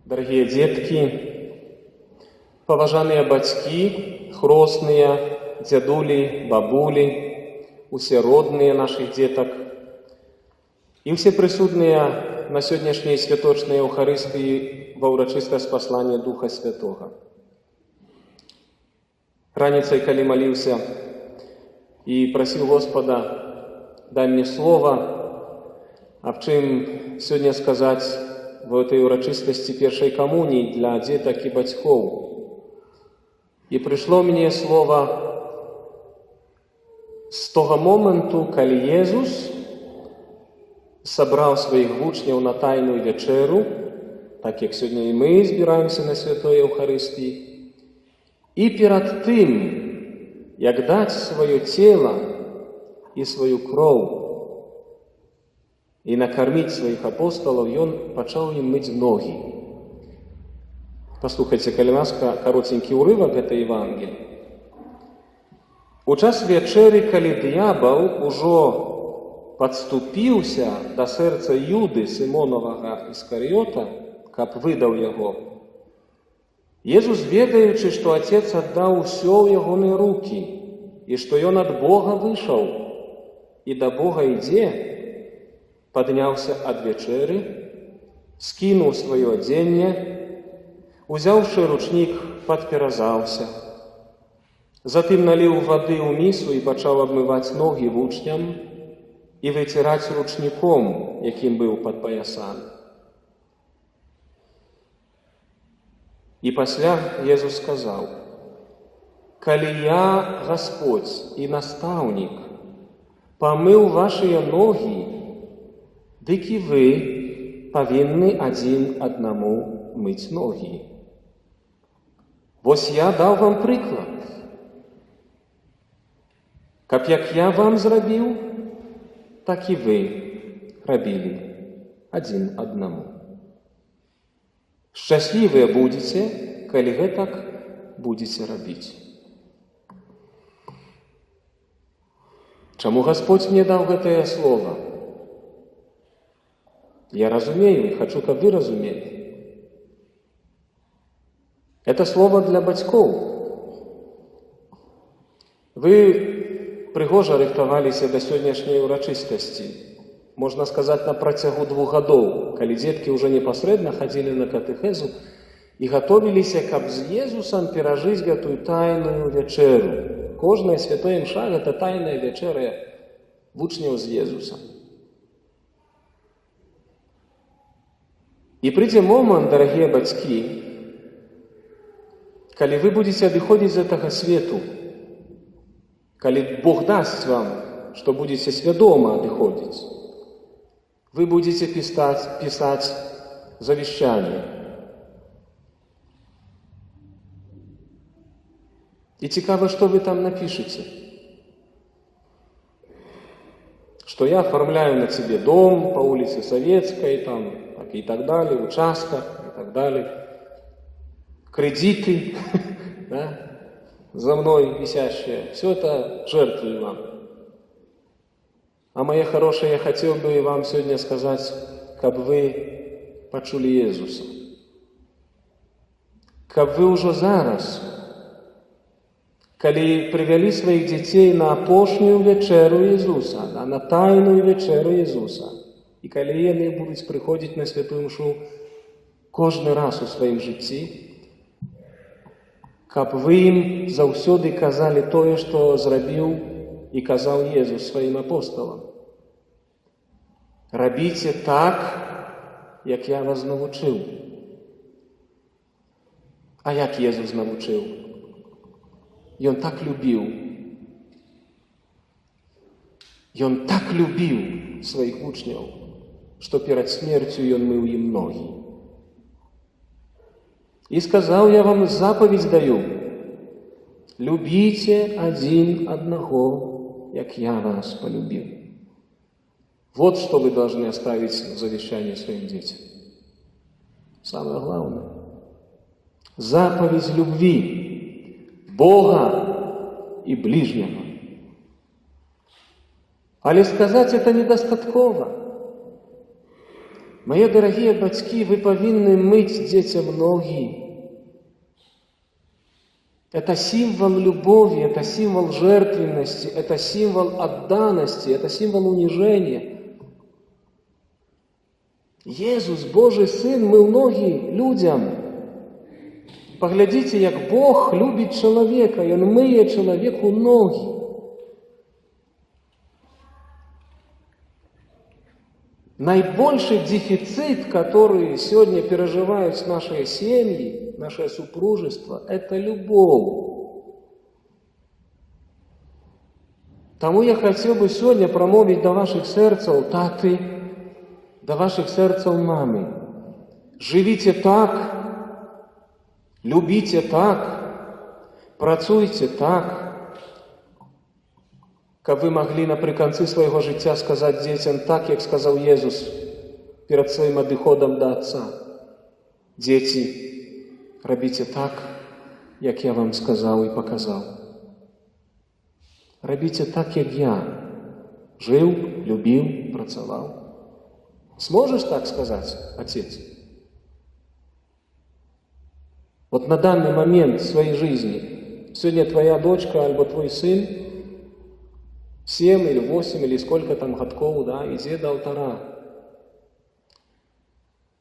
Дорогие детки, поважаныя бацькі, хросныя, дзядулі, бабулі, усе родныя наших дзетак і ўсе прысутныя на сённяшняй святочнай Еўхарыстыі ва ўрачыстае спасланне Духа Святога. Раніцай, калі маліўся і прасіў Господа, дай мне слова, аб чым сёння сказаць в этой урочистости першей коммунии для деток и батьков. И пришло мне слово с того моменту, когда Иисус собрал своих учнів на тайную вечеру, так как сегодня и мы збираемся на Святой Евхаристии, и перед тем, как дать свое тело и свою кровь, и накормить своих апостолов, и он начал им мыть ноги. Послухайте, калі ласка, коротенький урывок этой Евангелия. У час вечери, калі дьявол уже подступился до сердца Юды Симонового Искариота, каб выдал его, Иисус, ведаючи, что Отец отдал все в ягоные руки, и что он от Бога вышел, и до Бога иде, поднялся от вечери, скинул свое оденье, узявши ручник, подперазался. Затым налил воды у мису и почал обмывать ноги учням и вытирать ручником, яким был подпоясан. И после Иисус сказал: «Коли я, Господь и наставник, помыл ваши ноги, дык и вы повинны один одному мыть ноги. Вось я дал вам приклад. Каб як я вам зрабіў, так и вы рабили один одному. Счастливые будете, коли вы так будете рабить». Чему Господь мне дал гэтае слово? Я разумею и хочу, как вы разумели. Это слово для батьков. Вы пригожа рыхтаваліся до сённяшняй урачыстасці. Можно сказать, на протягу 2 годов, калі детки уже непосредственно ходили на катехезу и готовились, каб с Иисусом пережить гэтую тайную вечеру. Кожная святая мша – это тайная вечеря учнев с Иисусом. И придзе момент, дорогие бацькі, калі вы будете адыходзіць з гэтага свету, калі Бог даст вам, что будете свядома адыходзіць, вы будете писать завещание. И цікаво, что вы там напишете. Что я оформляю на тебе дом по улице Советской, там, и так далее, участок, и так далее, кредиты, да, за мной висящие, все это жертвую вам. А мои хорошие, я хотел бы вам сегодня сказать, как вы почули Иисуса. Как вы уже зараз, калі привели своих детей на апошнюю вечеру Иисуса, на тайную вечеру Иисуса, и калі яны будуць прыходзіць на святую мшу кожны раз у сваім жыцці, каб вы ім заўсёды казалі тое, што зрабіў і казаў Иисус сваім апосталам. Рабіце так, як я вас навучыў. А як Иисус навучыў? Ён так любіў. Ён так любіў сваіх учняў, что перед смертью он мыл им ноги. И сказал: я вам заповедь даю, любите один одного, як я вас полюбил. Вот что вы должны оставить в завещании своим детям. Самое главное. Заповедь любви Бога и ближнего. Але сказать это недостатково. Мае дарагія бацькі, вы павінны мыць дзецям ногі. Это символ любови, это символ жертвенности, это символ отданности, это символ унижения. Иисус, Божий Сын, мыл ноги людям. Поглядите, як Бог любит человека, и Он мыет человеку ноги. Наибольший дефицит, который сегодня переживают наши семьи, наше супружество, это любовь. Тому я хотел бы сегодня промовить до ваших сердцев, таты, до ваших сердцев мамы. Живите так, любите так, працуйте так, каб вы могли напрыканцы свайго жыцця сказаць дзецям так, як сказаў Езус перад сваім адыходам да Отца. Дзеці, рабіце так, як я вам сказаў і паказаў. Рабіце так, як я жыў, любіў, працаваў. Сможешь так сказать, отец? Вот на данный момент в своей жизни, сегодня твоя дочка альбо твой сын 7 или 8 или сколько там годков, да, ідзе да алтара.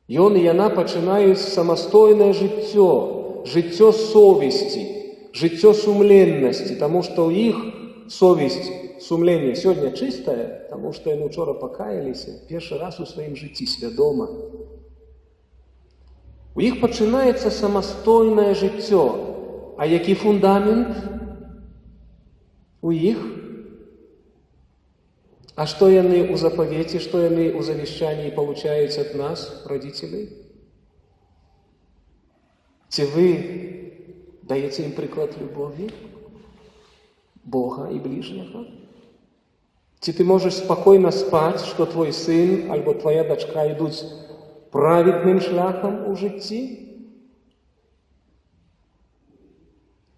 Ён і яна пачынаюць самастойнае жыццё, жыццё совести, жыццё сумленности, тому что у іх совесть, сумление сегодня чистое, потому что яны учора покаяліся першы раз у сваім жыцці свядома. У іх пачынаецца самастойнае жыццё. А які фундамент у іх? А что яны у заповети, что яны у завещании получаюць от нас, родителей? Ці вы даете им приклад любови Бога и ближнего? Ці ты можешь спокойно спать, что твой сын альбо твоя дочка идут праведным шляхом у житті?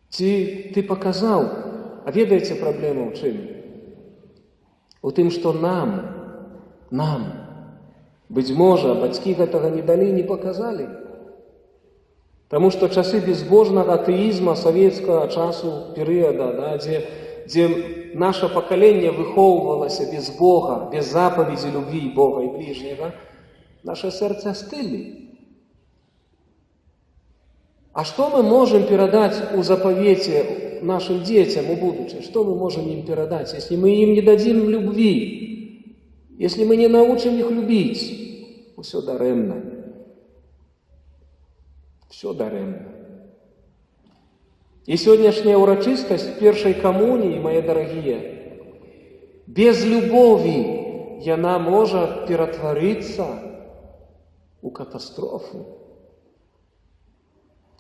Ці ты показал? А ведаеце проблему в чым? У тым, што нам, быть можа, бацькі гэтага не далі, не показалі. Таму што часы безбожнага атэізма савецкага часу, перыяда, да, дзе наше пакаленне выхоўвалася без Бога, без запаведзі любві Бога і ближнего, наше сэрцы астылі. А што мы можем перадаць у запавеце нашим детям у будущем? Что мы можем им передать, если мы им не дадим любви, если мы не научим их любить? Все даремно. Все даремно. И сегодняшняя урочистость першей коммунии, мои дорогие, без любови яна может ператвориться у катастрофу.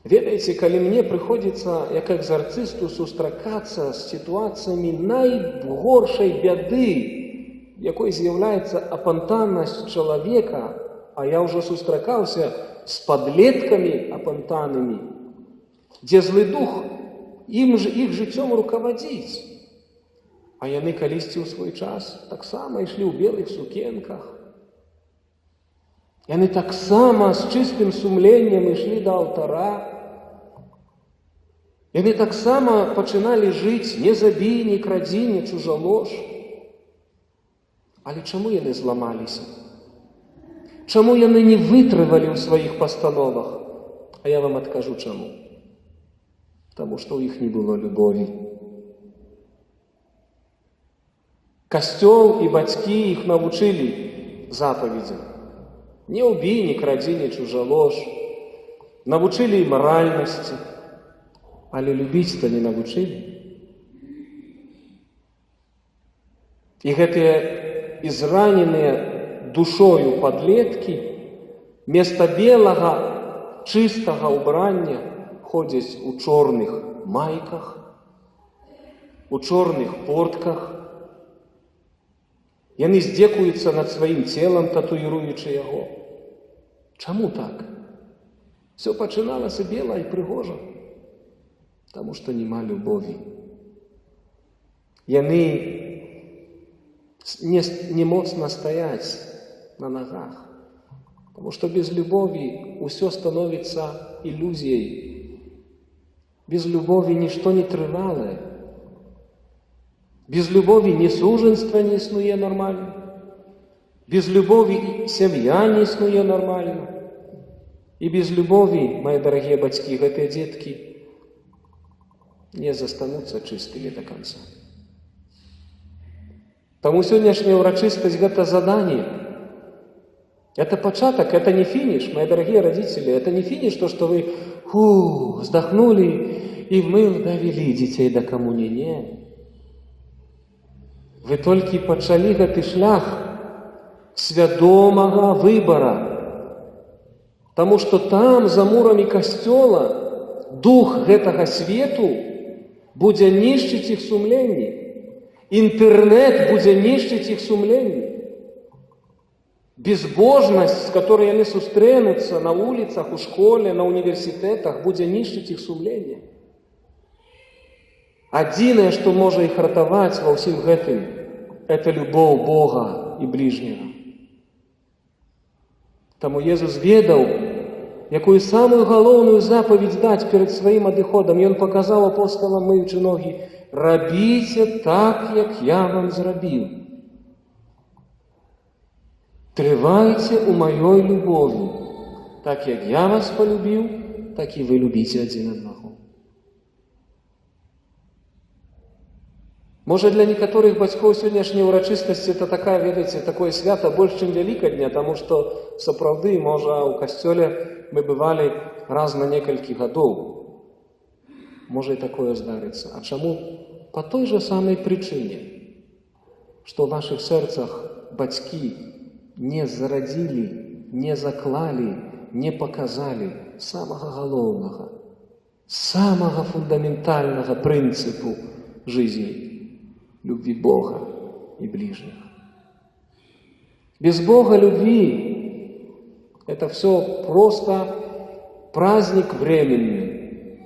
Ведаеце, калі мне прыходзіцца, як экзарцысту, сустракацца з сітуацыямі найгоршай бяды, якой з'яўляецца апантанасць чалавека, а я ўжо сустракаўся з падлеткамі апантанымі, дзе злы дух іх жыццём руководзіць. А яны калісьці ў свой час таксама ішлі ў белых сукенках. Яны таксама з чыстым сумленнем ішлі да алтара. Яны таксама пачыналі жыць не забій, не крадзі, не чужалож. Але чаму яны зламаліся? Чаму яны не вытрывалі ў сваіх пастановах? А я вам адкажу чаму. Таму што ў іх не было любові. Касцёл і бацькі іх навучылі запаведзям. Не убей, не крадзі, не чужалож. Навучылі і маральнасці. Але любіць-то не навучылі. І гэтыя израненыя душою падлеткі вместо белага, чыстага ўбрання ходзяць у чорных майках, у чорных портках. Яны здзекуюцца над сваім целам, татуіруючы яго. Чаму так? Все пачыналася бела і прыгожа. Таму што няма любові. Яны не моцна стаяць на нагах. Потому что без любови все становится иллюзией. Без любови ничто не тривале. Без любови ні суженство не існує нормально. Без любови сім'я не існує нормально. И без любови, мои дорогие батьки, гэтыя детки не застанутся чистыми до конца. Тому сегодняшняя урочистость – это задание. Это початок, это не финиш, мои дорогие родители. Это не финиш, то, что вы вздохнули и мы довели детей до коммунии. Нет. Вы только почали гэты шлях свядомага выбора. Потому что там, за мурами костёла, дух гэтага свету будзе нішчыць іх сумленні. Інтэрнэт будзе нішчыць іх сумленні. Безбожнасць, з которой яны сустрэнуцца на улицах, у школе, на універсітэтах, будзе нішчыць іх сумленне. Адзінае, што можа іх ратаваць ва ўсім гэтым, это любоў Бога і бліжняга. Таму Езус ведаў, якую самую галоўную запаведь даць перад сваім адыходам. Ён паказаў апосталам, мыючы ногі: рабіце так, як я вам зрабіў. Трывайце ў маёй любові. Так, як я вас полюбіў, так і вы любіце адзін аднаго. Можа, для некаторых бацькоў сённяшняя урачыстасць – это такая, ведаеце, такое свята больш, чым Вялікадня, таму што сапраўды, можа, у касцёле мы бывалі раз на некалькі гадоў. Можа і такое здарыцца. А чаму? Па той жа самай прычыне, што ў нашых сэрцах бацькі не зарадзілі, не заклалі, не паказалі самага галоўнага, самага фундаментальнага прынцыпу жизни – любви Бога и ближних. Без Бога любви это все просто праздник временный.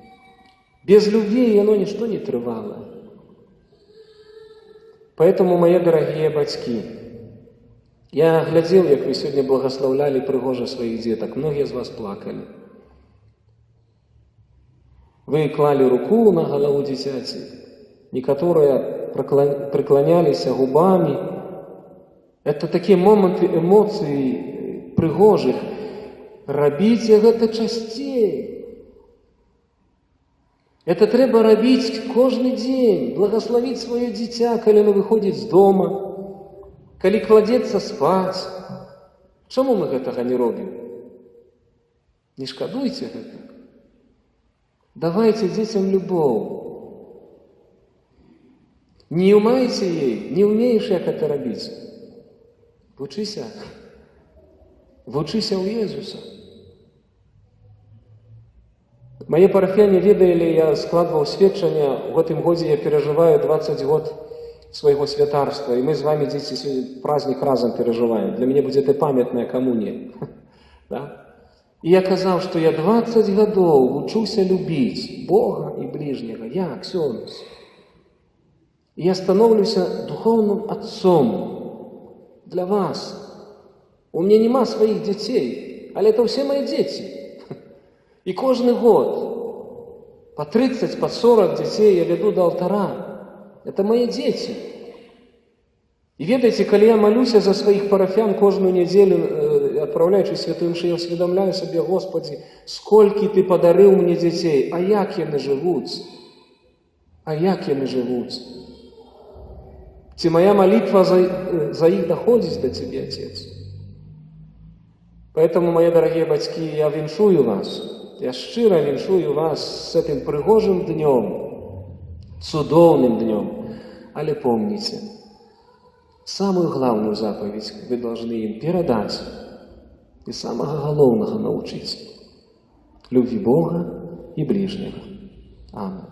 Без любви оно ничто не трывало. Поэтому, мои дорогие батьки, я глядел, как вы сегодня благословляли пригожа своих деток. Многие из вас плакали. Вы клали руку на голову дитяти, некоторые преклонялись губами. Это такие моменты эмоций пригожих. Рабіце гэта часцей. Это трэба рабіць кожны дзень, благословить свое дитя, калі оно выходит з дома, калі кладецца спаць. Чаму мы гэтага не робім? Не шкадуйце гэта. Давайте дзецям любоў. Не маеце ей, не умееш, як гэта рабіць. Вучыся. Вучыся ў Езуса. Мае парафіяне ведалі, я складваў сведчання, у гэтым годзе я перажываю 20 год своего святарства, и мы с вами, дети, сегодня праздник разом переживаем. Для меня будет это памятная коммуния. Да? И я казал, что я 20 годов учуся любить Бога и ближнего. Я, ксёнз. И я становлюся духовным отцом для вас. У меня нема своих детей, але это все мои дети. И каждый год по 30, по 40 детей я веду до алтара. Это мои дети. И ведаете, когда я молюсь за своих парафян каждую неделю, отправляючись в святую мшу, я усведомляю себе: Господи, сколько Ты подарил мне детей, а як яны живут? А як яны живут? Ці моя молитва за их доходит до Тебя, Отец? Поэтому, мои дорогие батьки, я віншую вас, я щиро віншую вас с этим пригожим днем, цудовным днем. Але помните, самую главную заповедь вы должны им передать и самого главного научить – любви Бога и ближнего. Аминь.